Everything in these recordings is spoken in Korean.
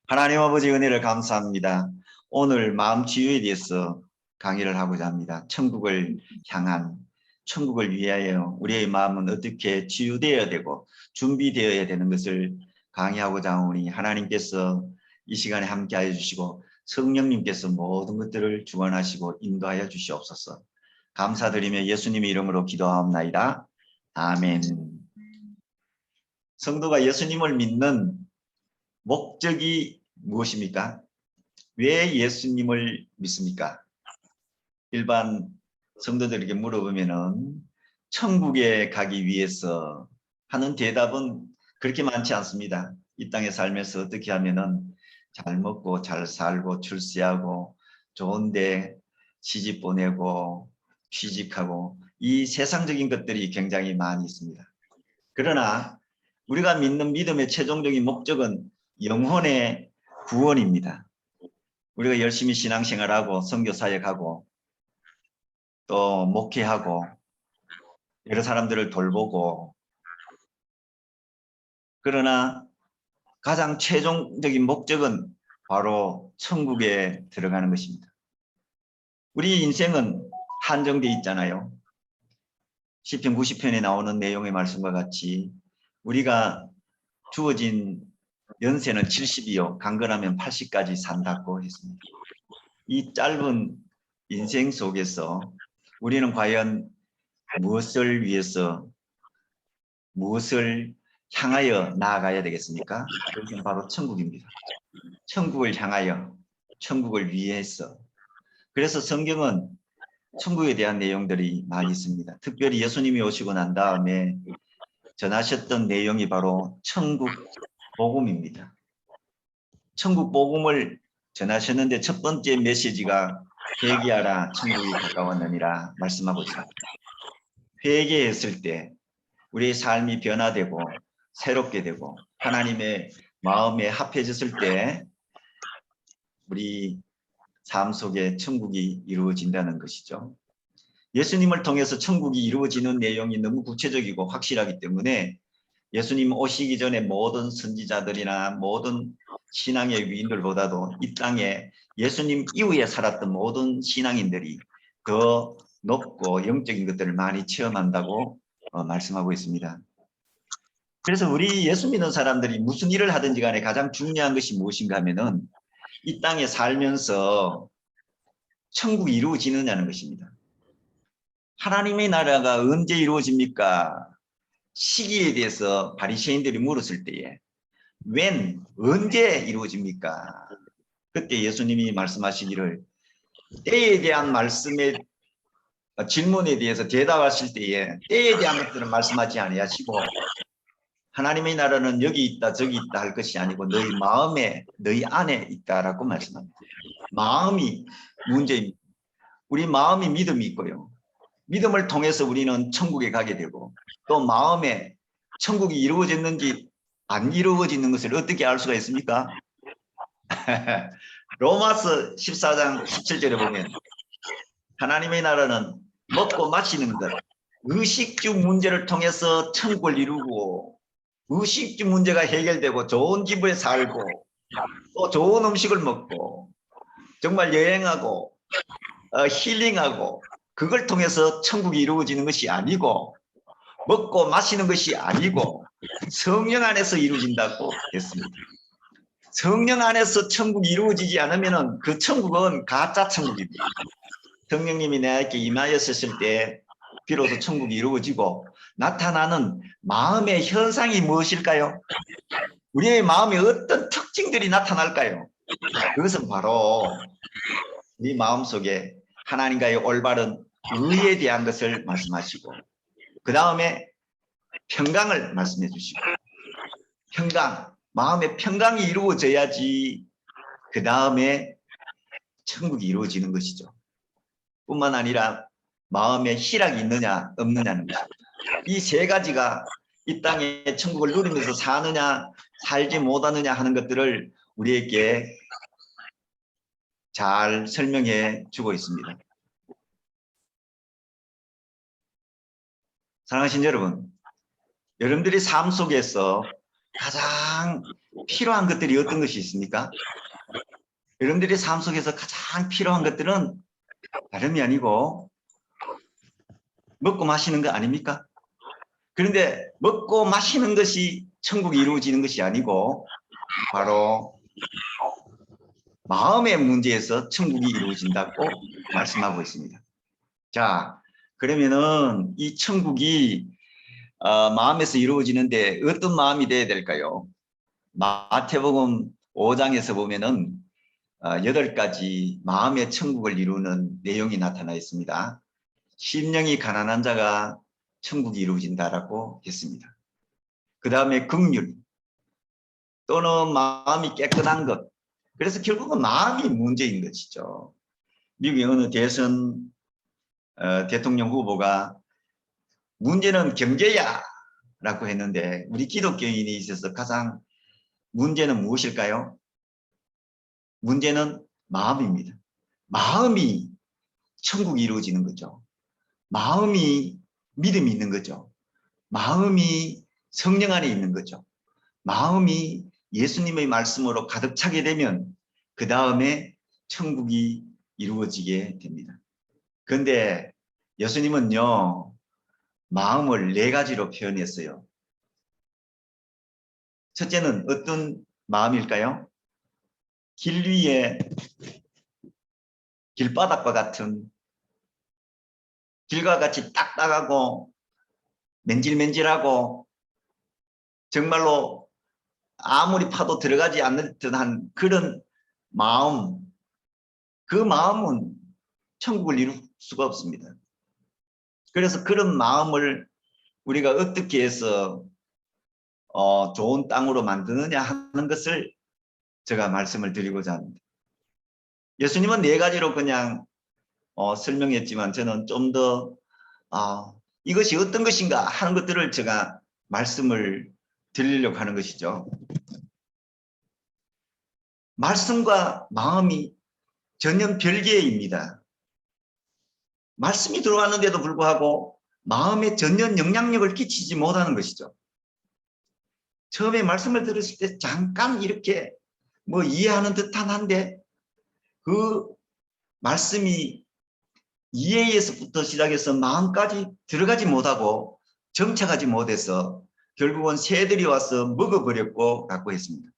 하나님 아버지 은혜를 감사합니다. 오늘 마음 치유에 대해서 강의를 하고자 합니다. 천국을 향한, 천국을 위하여 우리의 마음은 어떻게 치유되어야 되고 준비되어야 되는 것을 강의하고자 하오니 하나님께서 이 시간에 함께하여 주시고 성령님께서 모든 것들을 주관하시고 인도하여 주시옵소서. 감사드리며 예수님의 이름으로 기도하옵나이다. 아멘. 성도가 예수님을 믿는 목적이 무엇입니까? 왜 예수님을 믿습니까? 일반 성도들에게 물어보면은 천국에 가기 위해서 하는 대답은 그렇게 많지 않습니다. 이 땅에 살면서 어떻게 하면은 잘 먹고 잘 살고 출세하고 좋은데 시집 보내고 취직하고 이 세상적인 것들이 굉장히 많이 있습니다. 그러나 우리가 믿는 믿음의 최종적인 목적은 영혼의 구원입니다. 우리가 열심히 신앙생활하고 선교사역하고 또 목회하고 여러 사람들을 돌보고, 그러나 가장 최종적인 목적은 바로 천국에 들어가는 것입니다. 우리 인생은 한정되어 있잖아요. 시편 90편에 나오는 내용의 말씀과 같이 우리가 주어진 연세는 70이요 강건하면 80까지 산다고 했습니다. 이 짧은 인생 속에서 우리는 과연 무엇을 위해서, 무엇을 향하여 나아가야 되겠습니까? 그것은 바로 천국입니다. 천국을 향하여, 천국을 위해서. 그래서 성경은 천국에 대한 내용들이 많이 있습니다. 특별히 예수님이 오시고 난 다음에 전하셨던 내용이 바로 천국 복음입니다. 천국 복음을 전하셨는데 첫 번째 메시지가 회개하라 천국이 가까웠느니라 말씀하고 있습니다. 회개했을 때 우리의 삶이 변화되고 새롭게 되고 하나님의 마음에 합해졌을 때 우리 삶 속에 천국이 이루어진다는 것이죠. 예수님을 통해서 천국이 이루어지는 내용이 너무 구체적이고 확실하기 때문에 예수님 오시기 전에 모든 선지자들이나 모든 신앙의 위인들보다도 이 땅에 예수님 이후에 살았던 모든 신앙인들이 더 높고 영적인 것들을 많이 체험한다고 말씀하고 있습니다. 그래서 우리 예수 믿는 사람들이 무슨 일을 하든지 간에 가장 중요한 것이 무엇인가 하면은 이 땅에 살면서 천국이 이루어지느냐는 것입니다. 하나님의 나라가 언제 이루어집니까? 시기에 대해서 바리새인들이 물었을 때에 언제 이루어집니까? 그때 예수님이 말씀하시기를 때에 대한 말씀에 질문에 대해서 대답하실 때에 때에 대한 것들은 말씀하지 아니하시고 하나님의 나라는 여기 있다 저기 있다 할 것이 아니고 너희 마음에 너희 안에 있다라고 말씀합니다. 마음이 문제입니다. 우리 마음이 믿음이 있고요. 믿음을 통해서 우리는 천국에 가게 되고 또 마음에 천국이 이루어졌는지 안 이루어지는 것을 어떻게 알 수가 있습니까? 로마서 14장 17절에 보면 하나님의 나라는 먹고 마시는 것, 의식주 문제를 통해서 천국을 이루고 의식주 문제가 해결되고 좋은 집에 살고 또 좋은 음식을 먹고 정말 여행하고 힐링하고 그걸 통해서 천국이 이루어지는 것이 아니고 먹고 마시는 것이 아니고 성령 안에서 이루어진다고 했습니다. 성령 안에서 천국이 이루어지지 않으면 그 천국은 가짜 천국입니다. 성령님이 내게 임하였을 때 비로소 천국이 이루어지고 나타나는 마음의 현상이 무엇일까요? 우리의 마음에 어떤 특징들이 나타날까요? 그것은 바로 네 마음속에 하나님과의 올바른 의에 대한 것을 말씀하시고 그 다음에 평강을 말씀해 주시고 평강, 마음의 평강이 이루어져야지 그 다음에 천국이 이루어지는 것이죠. 뿐만 아니라 마음에 희락이 있느냐 없느냐는 것입니다. 이 세 가지가 이 땅에 천국을 누리면서 사느냐 살지 못하느냐 하는 것들을 우리에게 잘 설명해 주고 있습니다. 사랑하신 여러분, 여러분들이 삶 속에서 가장 필요한 것들이 어떤 것이 있습니까? 여러분들의 삶 속에서 가장 필요한 것들은 다름이 아니고 먹고 마시는 거 아닙니까? 그런데 먹고 마시는 것이 천국이 이루어지는 것이 아니고 바로 마음의 문제에서 천국이 이루어진다고 말씀하고 있습니다. 자, 그러면은 이 천국이 마음에서 이루어지는데 어떤 마음이 돼야 될까요? 마태복음 5장에서 보면은 8가지 마음의 천국을 이루는 내용이 나타나 있습니다. 심령이 가난한 자가 천국이 이루어진다라고 했습니다. 그 다음에 긍휼 또는 마음이 깨끗한 것. 그래서 결국은 마음이 문제인 것이죠. 미국의 어느 대선 대통령 후보가 문제는 경제야 라고 했는데 우리 기독교인이 있어서 가장 문제는 무엇일까요? 문제는 마음입니다. 마음이 천국이 이루어지는 거죠. 마음이 믿음이 있는 거죠. 마음이 성령 안에 있는 거죠. 마음이 예수님의 말씀으로 가득 차게 되면 그 다음에 천국이 이루어지게 됩니다. 그런데 예수님은요, 마음을 4가지로 표현했어요. 첫째는 어떤 마음일까요? 길 위에 길바닥과 같은 길과 같이 딱딱하고 맨질맨질하고 정말로 아무리 파도 들어가지 않는 듯한 그런 마음, 그 마음은 천국을 이룰 수가 없습니다. 그래서 그런 마음을 우리가 어떻게 해서 좋은 땅으로 만드느냐 하는 것을 제가 말씀을 드리고자 합니다. 예수님은 4가지로 그냥 설명했지만 저는 좀 더 이것이 어떤 것인가 하는 것들을 제가 말씀을 드리려고 하는 것이죠. 말씀과 마음이 전혀 별개입니다. 말씀이 들어왔는데도 불구하고 마음에 전혀 영향력을 끼치지 못하는 것이죠. 처음에 말씀을 들었을 때 잠깐 이렇게 뭐 이해하는 듯한 한데 그 말씀이 이해에서부터 시작해서 마음까지 들어가지 못하고 정착하지 못해서 결국은 새들이 와서 먹어버렸고 라고 했습니다.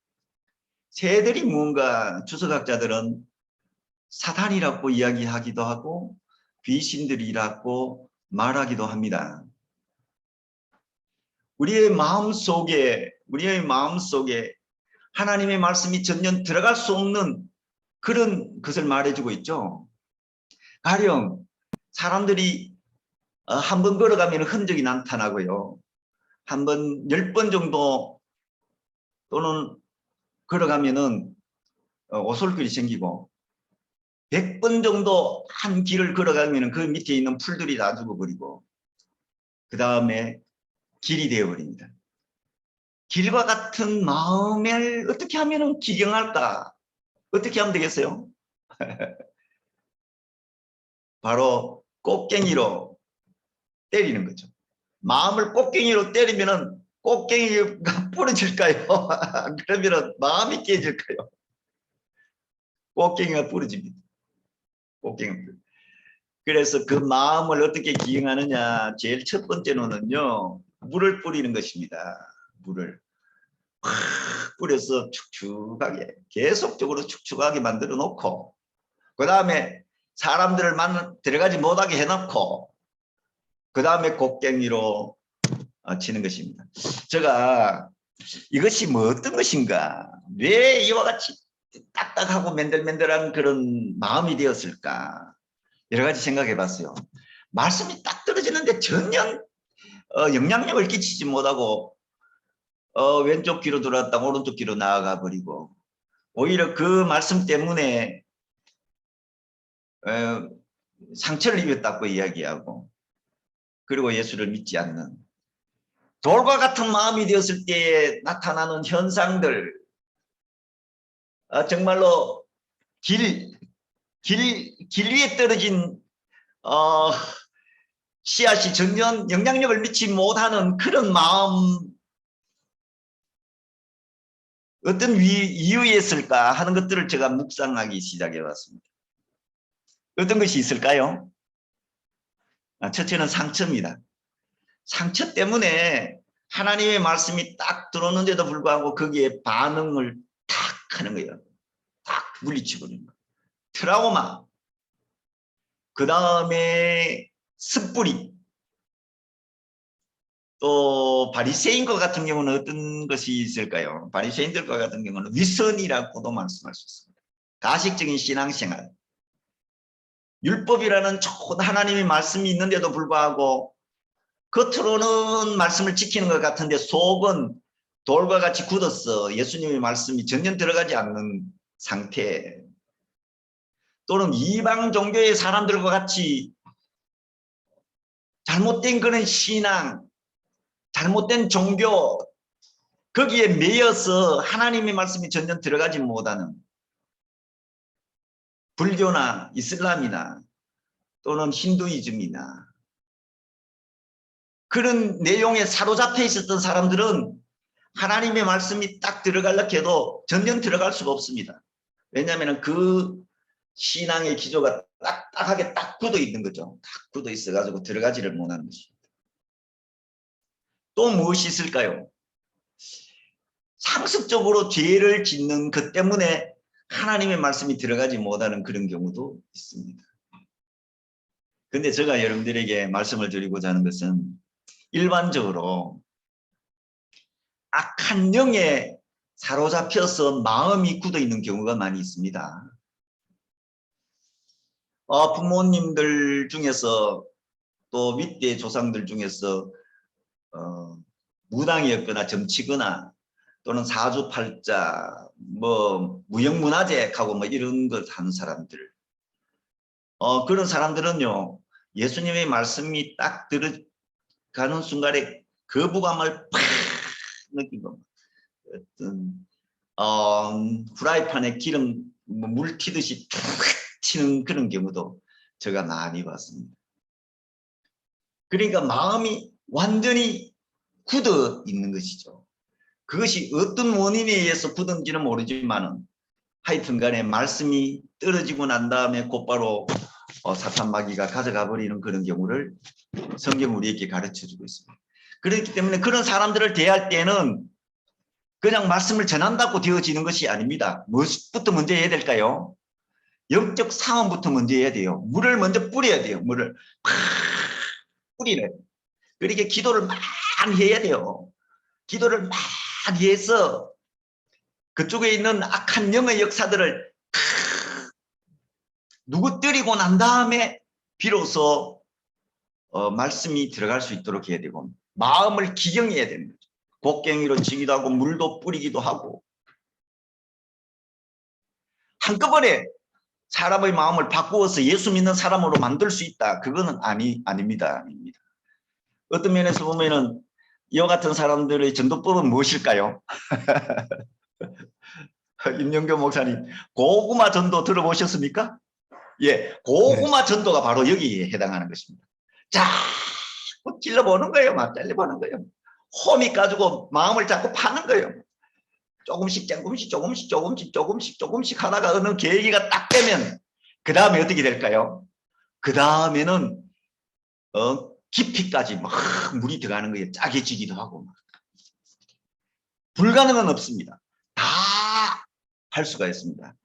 새들이 뭔가 주석학자들은 사탄이라고 이야기하기도 하고 귀신들이라고 말하기도 합니다. 우리의 마음속에 하나님의 말씀이 전혀 들어갈 수 없는 그런 것을 말해주고 있죠. 가령 사람들이 한 번 걸어가면 흔적이 나타나고요. 한 번 10번 정도 또는 걸어가면은 오솔길이 생기고 100번 정도 한 길을 걸어가면 그 밑에 있는 풀들이 다 죽어버리고 그 다음에 길이 되어버립니다. 길과 같은 마음을 어떻게 하면 기경할까? 어떻게 하면 되겠어요? 바로 꽃갱이로 때리는 거죠. 마음을 꽃갱이로 때리면은 꽃갱이가 부러질까요? 그러면은 마음이 깨질까요? 꽃갱이가 부러집니다. 꽃갱이. 그래서 그 마음을 어떻게 기행하느냐? 제일 첫 번째로는요, 물을 뿌리는 것입니다. 물을 확 뿌려서 축축하게 계속적으로 축축하게 만들어 놓고 그 다음에 사람들을 들어가지 못하게 해놓고 그 다음에 곡괭이로 치는 것입니다. 제가 이것이 뭐 어떤 것인가? 왜 이와 같이 딱딱하고 맨들맨들한 그런 마음이 되었을까? 여러 가지 생각해 봤어요. 말씀이 딱 떨어지는데 전혀 영향력을 끼치지 못하고 왼쪽 귀로 들어왔다 오른쪽 귀로 나아가 버리고 오히려 그 말씀 때문에 상처를 입었다고 이야기하고 그리고 예수를 믿지 않는 돌과 같은 마음이 되었을 때에 나타나는 현상들 정말로 길 위에 떨어진 씨앗이 전혀 영향력을 미치지 못하는 그런 마음 어떤 이유였을까 하는 것들을 제가 묵상하기 시작해 왔습니다. 어떤 것이 있을까요? 첫째는 상처입니다. 상처 때문에 하나님의 말씀이 딱 들어오는데도 불구하고 거기에 반응을 탁 하는 거예요. 딱 물리치버리는 거예요. 트라우마. 그 다음에 습부리. 또 바리새인과 같은 경우는 어떤 것이 있을까요? 바리새인들과 같은 경우는 위선이라고도 말씀할 수 있습니다. 가식적인 신앙생활. 율법이라는 좋은 하나님의 말씀이 있는데도 불구하고 겉으로는 말씀을 지키는 것 같은데 속은 돌과 같이 굳어서 예수님의 말씀이 전혀 들어가지 않는 상태. 또는 이방 종교의 사람들과 같이 잘못된 그런 신앙, 잘못된 종교, 거기에 매여서 하나님의 말씀이 전혀 들어가지 못하는 불교나 이슬람이나 또는 힌두이즘이나 그런 내용에 사로잡혀 있었던 사람들은 하나님의 말씀이 딱 들어가려고 해도 전혀 들어갈 수가 없습니다. 왜냐하면 그 신앙의 기조가 딱딱하게 딱 굳어 있는 거죠. 딱 굳어 있어가지고 들어가지를 못하는 것입니다. 또 무엇이 있을까요? 상습적으로 죄를 짓는 것 때문에 하나님의 말씀이 들어가지 못하는 그런 경우도 있습니다. 근데 제가 여러분들에게 말씀을 드리고자 하는 것은 일반적으로 악한 영에 사로잡혀서 마음이 굳어 있는 경우가 많이 있습니다. 부모님들 중에서 또 밑에 조상들 중에서 무당이었거나 점치거나 또는 사주팔자 뭐 무형문화재하고 뭐 이런 것 하는 사람들 그런 사람들은요 예수님의 말씀이 딱 들어가는 순간에 거부감을 팍 느끼고 어떤 후라이팬에 기름 물 튀듯이 툭 튀는 그런 경우도 제가 많이 봤습니다. 그러니까 마음이 완전히 굳어 있는 것이죠. 그것이 어떤 원인에 의해서 굳은지는 모르지만 하여튼 간에 말씀이 떨어지고 난 다음에 곧바로 사탄 마귀가 가져가 버리는 그런 경우를 성경 우리에게 가르쳐주고 있습니다. 그렇기 때문에 그런 사람들을 대할 때는 그냥 말씀을 전한다고 되어지는 것이 아닙니다. 무엇부터 먼저 해야 될까요? 영적 상황부터 먼저 해야 돼요. 물을 먼저 뿌려야 돼요. 물을 팍 뿌리는. 그러니까 기도를 많이 해야 돼요. 기도를 많이 해서 그쪽에 있는 악한 영의 역사들을 누구뜨리고 난 다음에 비로소 말씀이 들어갈 수 있도록 해야 되고 마음을 기경해야 됩니다. 곡괭이로 치기도 하고 물도 뿌리기도 하고 한꺼번에 사람의 마음을 바꾸어서 예수 믿는 사람으로 만들 수 있다. 그거는 아닙니다. 어떤 면에서 보면은 이와 같은 사람들의 전도법은 무엇일까요? 임영교 목사님, 고구마 전도 들어보셨습니까? 예, 고구마 전도가 바로 여기에 해당하는 것입니다. 자꾸 찔러보는 거예요. 막 잘려보는 거예요. 홈이 가지고 마음을 자꾸 파는 거예요. 조금씩 하다가 어느 계기가 딱 되면 그 다음에 어떻게 될까요? 그 다음에는 깊이까지 막 물이 들어가는 거예요. 짜게지기도 하고. 불가능은 없습니다. 다 할 수가 있습니다.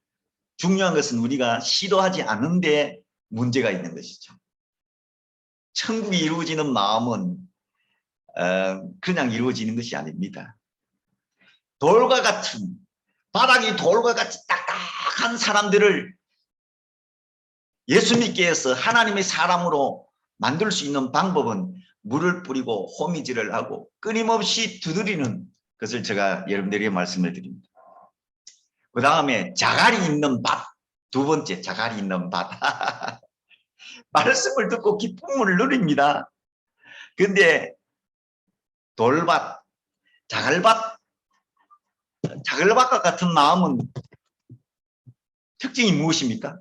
중요한 것은 우리가 시도하지 않는데 문제가 있는 것이죠. 천국이 이루어지는 마음은 그냥 이루어지는 것이 아닙니다. 돌과 같은 바닥이 돌과 같이 딱딱한 사람들을 예수 믿게 해서 하나님의 사람으로 만들 수 있는 방법은 물을 뿌리고 호미질을 하고 끊임없이 두드리는 것을 제가 여러분들에게 말씀을 드립니다. 그 다음에 자갈이 있는 밭, 두 번째 자갈이 있는 밭. 말씀을 듣고 기쁨을 누립니다. 근데 돌밭, 자갈밭과 같은 마음은 특징이 무엇입니까?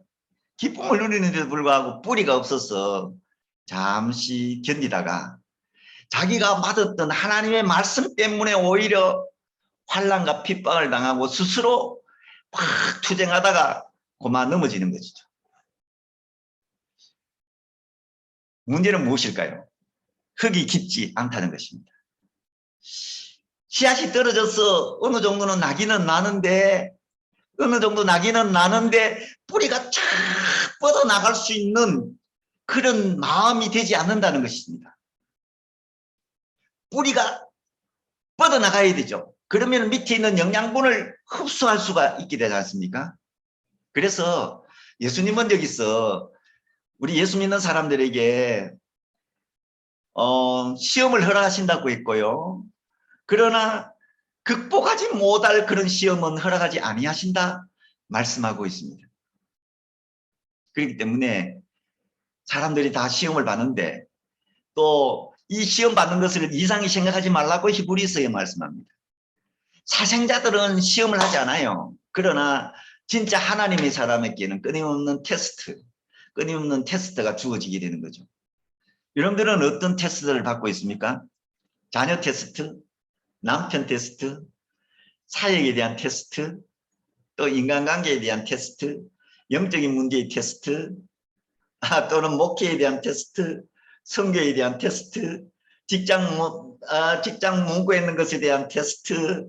기쁨을 누리는데도 불구하고 뿌리가 없어서 잠시 견디다가 자기가 받았던 하나님의 말씀 때문에 오히려 환난과 핍박을 당하고 스스로 막 투쟁하다가 그만 넘어지는 것이죠. 문제는 무엇일까요? 흙이 깊지 않다는 것입니다. 씨앗이 떨어져서 어느 정도는 나기는 나는데 뿌리가 쫙 뻗어나갈 수 있는 그런 마음이 되지 않는다는 것입니다. 뿌리가 뻗어나가야 되죠. 그러면 밑에 있는 영양분을 흡수할 수가 있게 되지 않습니까? 그래서 예수님은 여기서 우리 예수 믿는 사람들에게 시험을 허락하신다고 했고요. 그러나 극복하지 못할 그런 시험은 허락하지 아니하신다 말씀하고 있습니다. 그렇기 때문에 사람들이 다 시험을 받는데 또 이 시험 받는 것을 이상히 생각하지 말라고 히브리서에 말씀합니다. 사생자들은 시험을 하지 않아요. 그러나 진짜 하나님의 사람에게는 끊임없는 테스트가 주어지게 되는 거죠. 여러분들은 어떤 테스트를 받고 있습니까? 자녀 테스트, 남편 테스트, 사역에 대한 테스트, 또 인간관계에 대한 테스트, 영적인 문제의 테스트, 또는 목회에 대한 테스트, 성교에 대한 테스트, 직장 문구에 있는 것에 대한 테스트,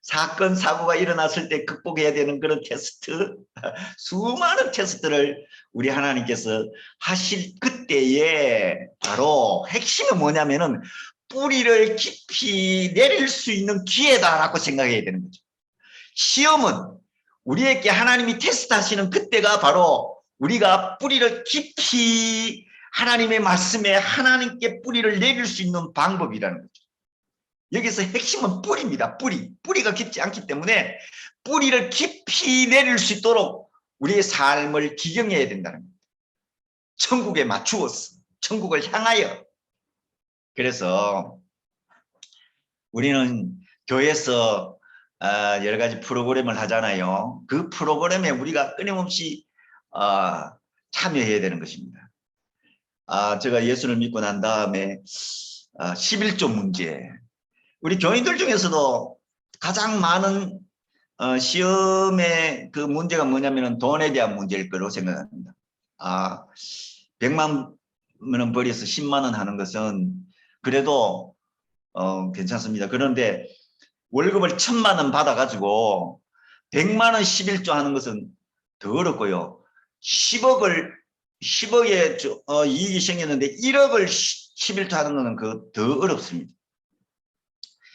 사건 사고가 일어났을 때 극복해야 되는 그런 테스트, 수많은 테스트를 우리 하나님께서 하실 그때에 바로 핵심은 뭐냐면은 뿌리를 깊이 내릴 수 있는 기회다라고 생각해야 되는 거죠. 시험은 우리에게 하나님이 테스트하시는 그때가 바로 우리가 뿌리를 깊이 하나님의 말씀에 하나님께 뿌리를 내릴 수 있는 방법이라는 거죠. 여기서 핵심은 뿌리입니다. 뿌리가 깊지 않기 때문에 뿌리를 깊이 내릴 수 있도록 우리의 삶을 기경해야 된다는 겁니다. 천국에 맞추어서 천국을 향하여. 그래서 우리는 교회에서 여러 가지 프로그램을 하잖아요. 그 프로그램에 우리가 끊임없이 참여해야 되는 것입니다. 제가 예수를 믿고 난 다음에 11조 문제, 우리 교인들 중에서도 가장 많은 시험의 그 문제가 뭐냐면 돈에 대한 문제일 거로 생각합니다. 100만 원 벌여서 10만 원 하는 것은 그래도 괜찮습니다. 그런데 월급을 1000만 원 받아가지고 100만 원 11조 하는 것은 더 어렵고요. 10억의 이익이 생겼는데 1억을 11조 하는 것은 더 어렵습니다.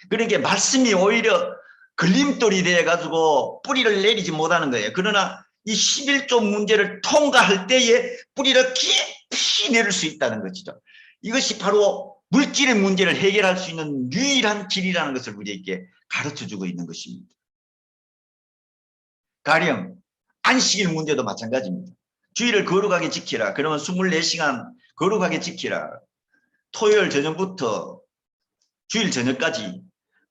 그러니까 말씀이 오히려 걸림돌이 돼가지고 뿌리를 내리지 못하는 거예요. 그러나 이 11조 문제를 통과할 때에 뿌리를 깊이 내릴 수 있다는 것이죠. 이것이 바로 물질의 문제를 해결할 수 있는 유일한 길이라는 것을 우리에게 가르쳐주고 있는 것입니다. 가령 안식일 문제도 마찬가지입니다. 주일을 거룩하게 지키라. 그러면 24시간 거룩하게 지키라. 토요일 저녁부터 주일 저녁까지,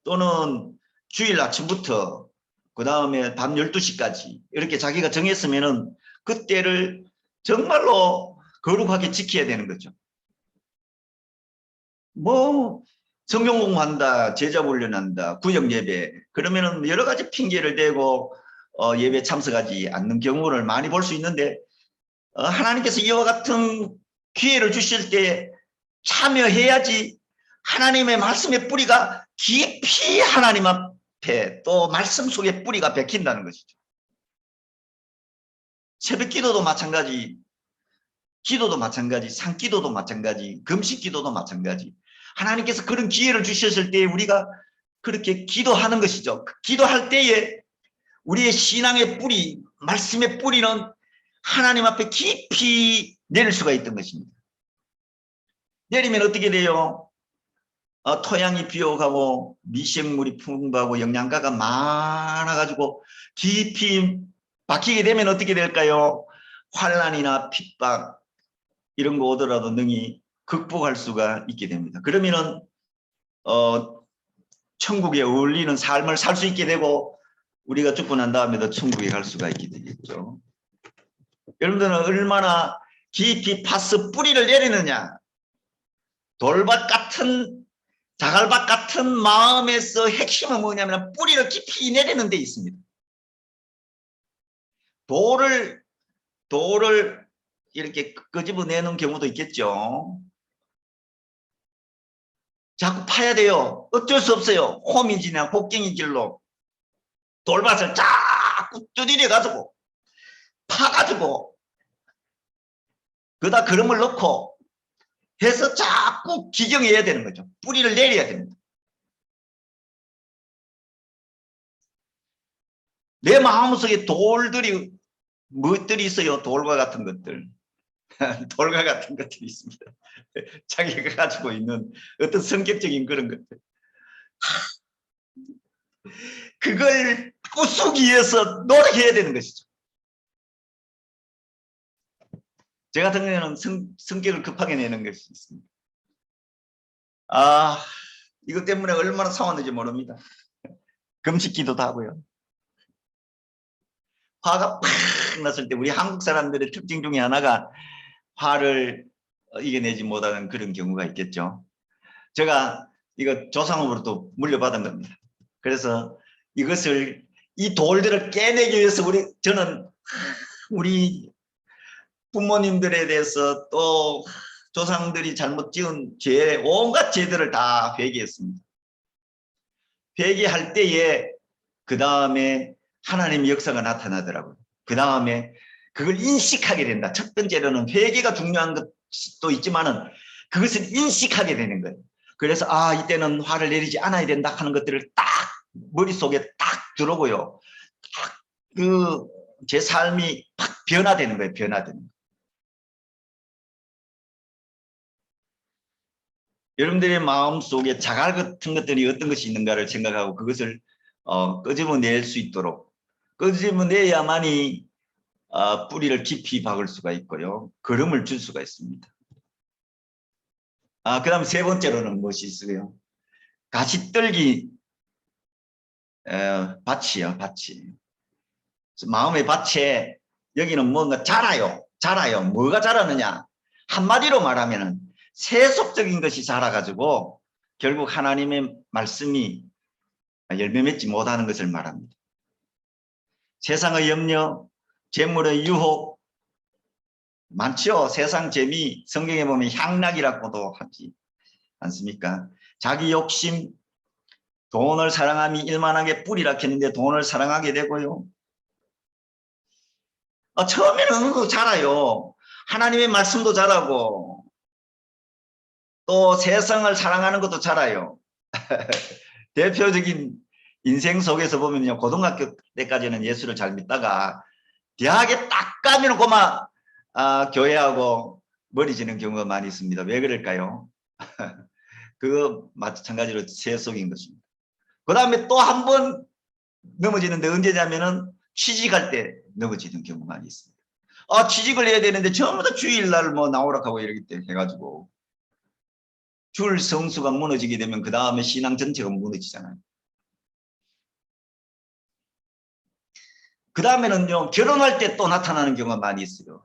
또는 주일 아침부터 그 다음에 밤 12시까지 이렇게 자기가 정했으면은 그때를 정말로 거룩하게 지켜야 되는 거죠. 뭐 성경 공부한다, 제자 훈련한다, 구역 예배, 그러면은 여러 가지 핑계를 대고 예배 참석하지 않는 경우를 많이 볼 수 있는데, 하나님께서 이와 같은 기회를 주실 때 참여해야지 하나님의 말씀의 뿌리가 깊이 하나님 앞에 또 말씀 속에 뿌리가 박힌다는 것이죠. 새벽 기도도 마찬가지, 산기도도 마찬가지, 금식 기도도 마찬가지. 하나님께서 그런 기회를 주셨을 때 우리가 그렇게 기도하는 것이죠. 기도할 때에 우리의 신앙의 뿌리, 말씀의 뿌리는 하나님 앞에 깊이 내릴 수가 있던 것입니다. 내리면 어떻게 돼요? 토양이 비옥하고 미생물이 풍부하고 영양가가 많아가지고 깊이 박히게 되면 어떻게 될까요? 환난이나 핍박 이런 거 오더라도 능히 극복할 수가 있게 됩니다. 그러면은 천국에 어울리는 삶을 살 수 있게 되고 우리가 죽고 난 다음에도 천국에 갈 수가 있게 되겠죠. 여러분들은 얼마나 깊이 파서 뿌리를 내리느냐, 돌밭 같은 자갈밭 같은 마음에서 핵심은 뭐냐면 뿌리를 깊이 내리는 데 있습니다. 돌을 이렇게 끄집어내는 경우도 있겠죠. 자꾸 파야 돼요. 어쩔 수 없어요. 호미질이나 곡괭이질로 돌밭을 자꾸 두드려 가지고 파가지고 그다 그름을 넣고 해서 자꾸 기경해야 되는 거죠. 뿌리를 내려야 됩니다. 내 마음속에 돌들이 무엇들이 있어요? 돌과 같은 것들. 돌과 같은 것들이 있습니다. 자기가 가지고 있는 어떤 성격적인 그런 것들. 그걸 부수기 위해서 노력해야 되는 것이죠. 제 같은 경우에는 성격을 급하게 내는 것이 있습니다. 아, 이것 때문에 얼마나 싸웠는지 모릅니다. 금식 기도도 하고요. 화가 팍 났을 때 우리 한국 사람들의 특징 중에 하나가 화를 이겨내지 못하는 그런 경우가 있겠죠. 제가 이거 조상으로부터 물려받은 겁니다. 그래서 이것을 이 돌들을 깨내기 위해서 저는 우리 부모님들에 대해서 또 조상들이 잘못 지은 죄, 온갖 죄들을 다 회개했습니다. 회개할 때에 그 다음에 하나님의 역사가 나타나더라고요. 그 다음에 그걸 인식하게 된다. 첫 번째로는 회개가 중요한 것도 있지만은 그것을 인식하게 되는 거예요. 그래서 이때는 화를 내리지 않아야 된다 하는 것들을 딱 머릿속에 딱 들어오고요. 딱 제 삶이 팍 변화되는 거예요. 변화되는 거예요. 여러분들의 마음속에 자갈 같은 것들이 어떤 것이 있는가를 생각하고 그것을 끄집어낼 수 있도록 끄집어내야만이 뿌리를 깊이 박을 수가 있고요. 걸음을 줄 수가 있습니다. 그 다음 세 번째로는 무엇이 있어요? 가시떨기 밭이요. 밭이. 마음의 밭에 여기는 뭔가 자라요. 뭐가 자라느냐. 한마디로 말하면 세속적인 것이 자라가지고 결국 하나님의 말씀이 열매 맺지 못하는 것을 말합니다. 세상의 염려, 재물의 유혹 많죠. 세상 재미, 성경에 보면 향락이라고도 하지 않습니까? 자기 욕심, 돈을 사랑함이 일만하게 뿌리라 했는데 돈을 사랑하게 되고요. 처음에는 그거 자라요. 하나님의 말씀도 자라고 또 세상을 사랑하는 것도 자라요. 대표적인 인생 속에서 보면요. 고등학교 때까지는 예수를 잘 믿다가 대학에 딱 가면 고마 교회하고 머리 지는 경우가 많이 있습니다. 왜 그럴까요? 그거 마찬가지로 세속인 것입니다. 그 다음에 또 한 번 넘어지는데 언제냐면은 취직할 때 넘어지는 경우가 많이 있습니다. 취직을 해야 되는데 전부 다 주일날 뭐 나오라 하고 이렇게 해가지고 줄 성수가 무너지게 되면 그 다음에 신앙 전체가 무너지잖아요. 그 다음에는요, 결혼할 때 또 나타나는 경우가 많이 있어요.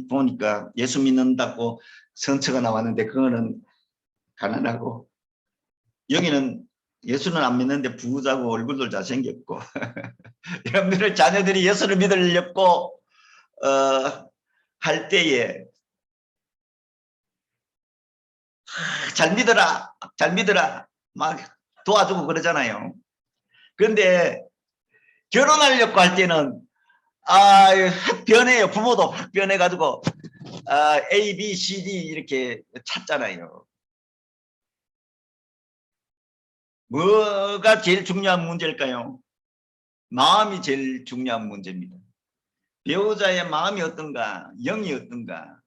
보니까 예수 믿는다고 선처가 나왔는데 그거는 가난하고, 여기는 예수는 안 믿는데 부자고 얼굴도 잘생겼고, 여러분들의 자녀들이 예수를 믿으려고 할 때에 잘 믿어라 막 도와주고 그러잖아요. 그런데 결혼하려고 할 때는 확 변해요. 부모도 확 변해가지고 A, B, C, D 이렇게 찾잖아요. 뭐가 제일 중요한 문제일까요? 마음이 제일 중요한 문제입니다. 배우자의 마음이 어떤가, 영이 어떤가.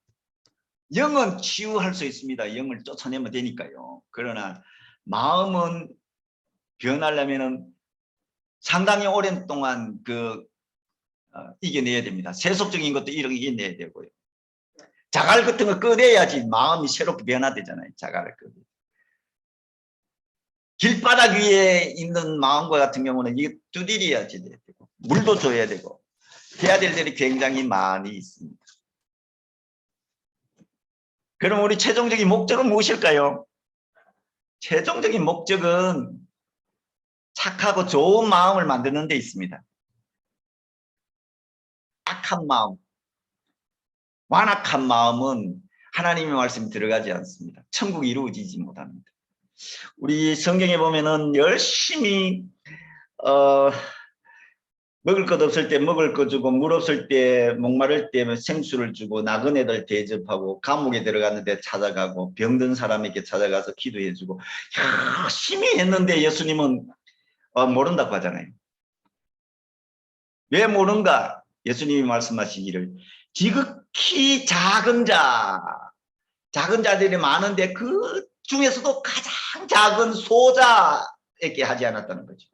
영은 치유할 수 있습니다. 영을 쫓아내면 되니까요. 그러나 마음은 변하려면은 상당히 오랜 동안 이겨내야 됩니다. 세속적인 것도 이겨내야 되고요. 자갈 같은 거 꺼내야지 마음이 새롭게 변화되잖아요. 자갈을 꺼내. 길바닥 위에 있는 마음과 같은 경우는 이게 두드려야지 되고 물도 줘야 되고 해야 될 일이 굉장히 많이 있습니다. 그럼 우리 최종적인 목적은 무엇일까요? 최종적인 목적은 착하고 좋은 마음을 만드는 데 있습니다. 악한 마음, 완악한 마음은 하나님의 말씀이 들어가지 않습니다. 천국이 이루어지지 못합니다. 우리 성경에 보면은 열심히 먹을 것 없을 때 먹을 거 주고, 물 없을 때, 목마를 때 생수를 주고, 나그네들 대접하고, 감옥에 들어갔는데 찾아가고, 병든 사람에게 찾아가서 기도해주고, 열심히 했는데 예수님은 모른다고 하잖아요. 왜 모른가? 예수님이 말씀하시기를 지극히 작은 자들이 많은데 그 중에서도 가장 작은 소자에게 하지 않았다는 거죠.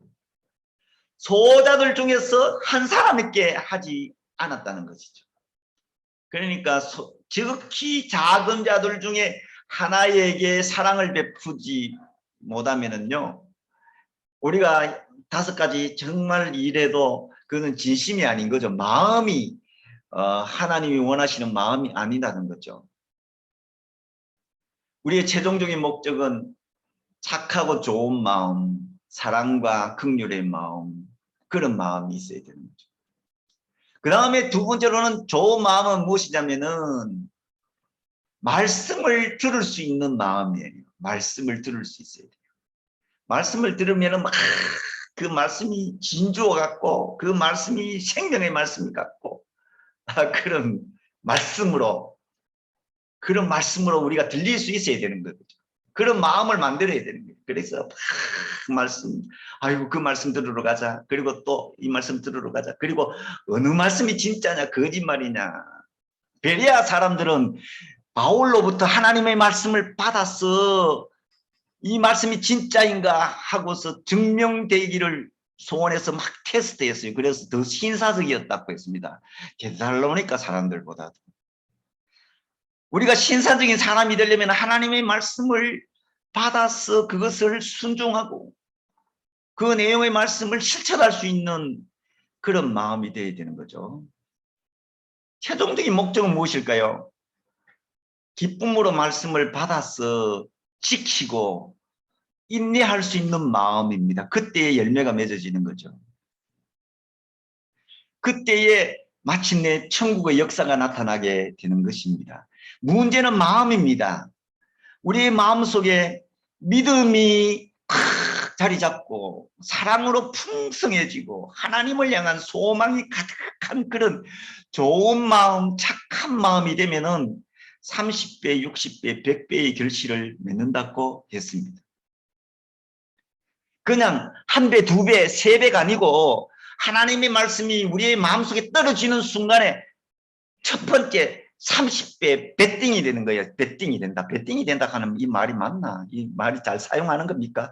소자들 중에서 한 사람에게 하지 않았다는 것이죠. 그러니까 지극히 작은 자들 중에 하나에게 사랑을 베푸지 못하면은요, 우리가 5가지 정말 일해도 그는 진심이 아닌 거죠. 마음이 하나님이 원하시는 마음이 아니라는 거죠. 우리의 최종적인 목적은 착하고 좋은 마음, 사랑과 긍휼의 마음, 그런 마음이 있어야 되는 거죠. 그 다음에 두 번째로는 좋은 마음은 무엇이냐면은 말씀을 들을 수 있는 마음이에요. 말씀을 들을 수 있어야 돼요. 말씀을 들으면은 막 그 말씀이 진주어 같고 그 말씀이 생명의 말씀 같고 그런 말씀으로 우리가 들릴 수 있어야 되는 거죠. 그런 마음을 만들어야 되는 거예요. 그래서 말씀, 아이고 그 말씀 들으러 가자. 그리고 또 이 말씀 들으러 가자. 그리고 어느 말씀이 진짜냐 거짓말이냐. 베레아 사람들은 바울로부터 하나님의 말씀을 받아서 이 말씀이 진짜인가 하고서 증명되기를 소원해서 막 테스트했어요. 그래서 더 신사적이었다고 했습니다. 데살로니가 사람들보다도. 우리가 신사적인 사람이 되려면 하나님의 말씀을 받아서 그것을 순종하고 그 내용의 말씀을 실천할 수 있는 그런 마음이 되어야 되는 거죠. 최종적인 목적은 무엇일까요? 기쁨으로 말씀을 받아서 지키고 인내할 수 있는 마음입니다. 그때의 열매가 맺어지는 거죠. 그때에 마침내 천국의 역사가 나타나게 되는 것입니다. 문제는 마음입니다. 우리의 마음속에 믿음이 자리 잡고 사랑으로 풍성해지고 하나님을 향한 소망이 가득한 그런 좋은 마음, 착한 마음이 되면은 30배, 60배, 100배의 결실을 맺는다고 했습니다. 그냥 1배, 2배, 3배가 아니고 하나님의 말씀이 우리의 마음속에 떨어지는 순간에 첫 번째 30배 배팅이 되는 거예요. 배팅이 된다. 배팅이 된다 하는 이 말이 맞나? 이 말이 잘 사용하는 겁니까?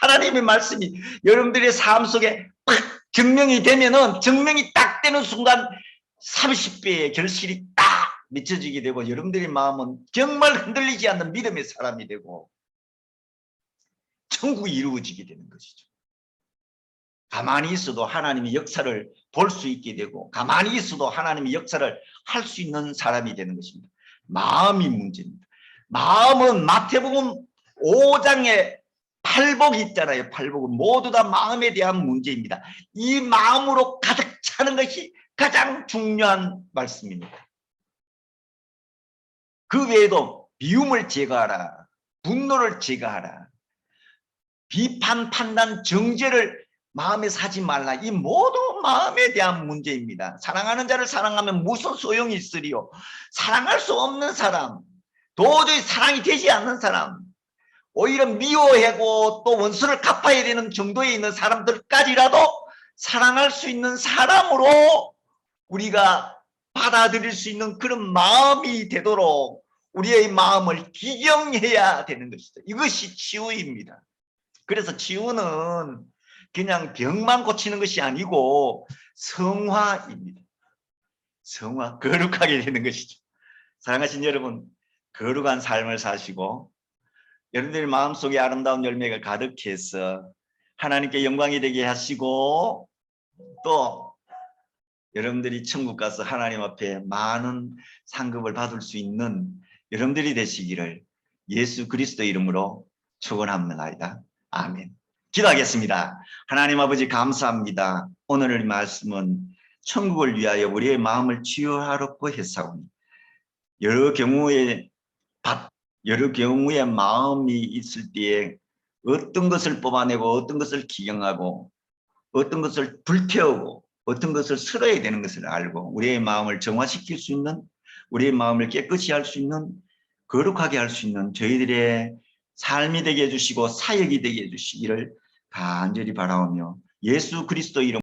하나님의 말씀이 여러분들의 삶 속에 팍 증명이 되면은 증명이 딱 되는 순간 30배의 결실이 딱 맺혀지게 되고 여러분들의 마음은 정말 흔들리지 않는 믿음의 사람이 되고 천국이 이루어지게 되는 것이죠. 가만히 있어도 하나님의 역사를 볼 수 있게 되고 가만히 있어도 하나님의 역사를 할 수 있는 사람이 되는 것입니다. 마음이 문제입니다. 마음은 마태복음 5장에 팔복이 있잖아요. 팔복은 모두 다 마음에 대한 문제입니다. 이 마음으로 가득 차는 것이 가장 중요한 말씀입니다. 그 외에도 비움을 제거하라. 분노를 제거하라. 비판, 판단, 정죄를 마음에 사지 말라. 이 모두 마음에 대한 문제입니다. 사랑하는 자를 사랑하면 무슨 소용이 있으리요. 사랑할 수 없는 사람, 도저히 사랑이 되지 않는 사람, 오히려 미워하고 또 원수를 갚아야 되는 정도에 있는 사람들까지라도 사랑할 수 있는 사람으로 우리가 받아들일 수 있는 그런 마음이 되도록 우리의 마음을 기경해야 되는 것이죠. 이것이 치유입니다. 그래서 치유는 그냥 병만 고치는 것이 아니고 성화입니다. 성화, 거룩하게 되는 것이죠. 사랑하신 여러분, 거룩한 삶을 사시고 여러분들 마음속에 아름다운 열매가 가득해서 하나님께 영광이 되게 하시고 또 여러분들이 천국 가서 하나님 앞에 많은 상급을 받을 수 있는 여러분들이 되시기를 예수 그리스도 이름으로 축원합니다. 아멘. 기도하겠습니다. 하나님 아버지 감사합니다. 오늘 말씀은 천국을 위하여 우리의 마음을 치유하라고 했사오니 여러 경우에 여러 경우에 마음이 있을 때에 어떤 것을 뽑아내고 어떤 것을 기경하고 어떤 것을 불태우고 어떤 것을 쓸어야 되는 것을 알고 우리의 마음을 정화시킬 수 있는 우리의 마음을 깨끗이 할 수 있는 거룩하게 할 수 있는 저희들의 삶이 되게 해주시고 사역이 되게 해주시기를 간절히 바라오며 예수 그리스도 이름